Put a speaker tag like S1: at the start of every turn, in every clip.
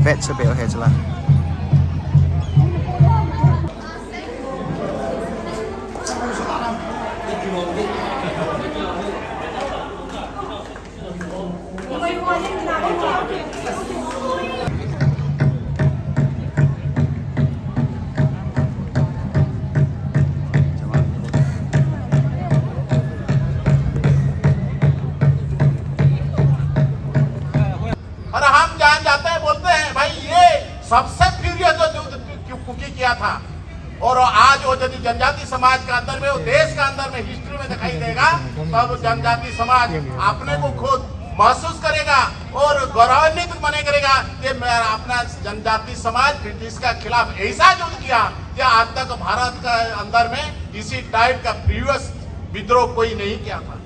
S1: vegetable hết rồi.
S2: और हम जान जाते हैं, बोलते हैं भाई ये सबसे फ्यूरियस जो कुकी किया था, और आज वो यदि जनजाति समाज का अंदर में, वो देश का अंदर में हिस्ट्री में दिखाई देगा, तब जनजाति समाज अपने को खुद महसूस करेगा और गौरवान्वित मने करेगा कि मैं अपना जनजाति समाज ब्रिटिश का खिलाफ ऐसा युद्ध किया कि आज तक भारत का अंदर में इसी टाइप का प्रीवियस विद्रोह कोई नहीं किया था।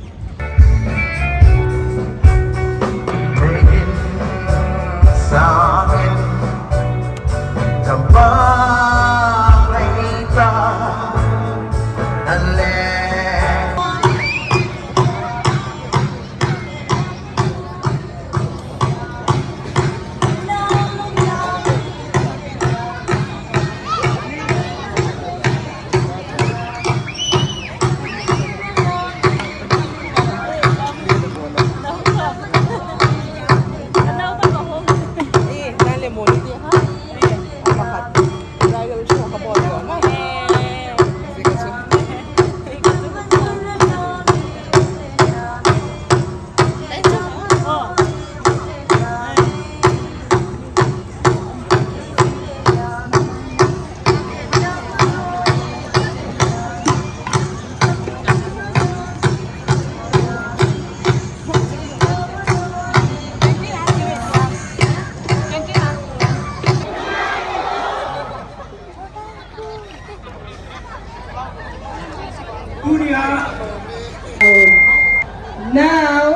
S3: Now,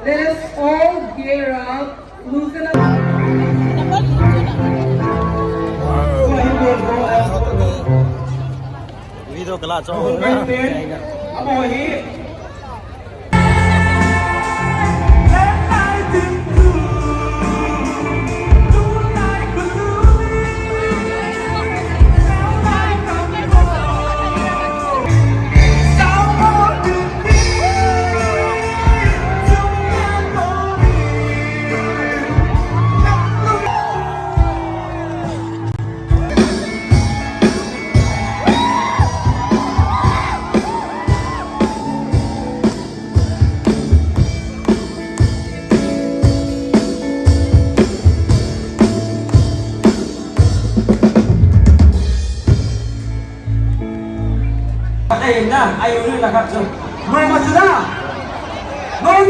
S3: let us all gear up, loosen up.
S1: Video cái là cho
S4: Ayun na, ayun na lahat. Mga masuna! Mga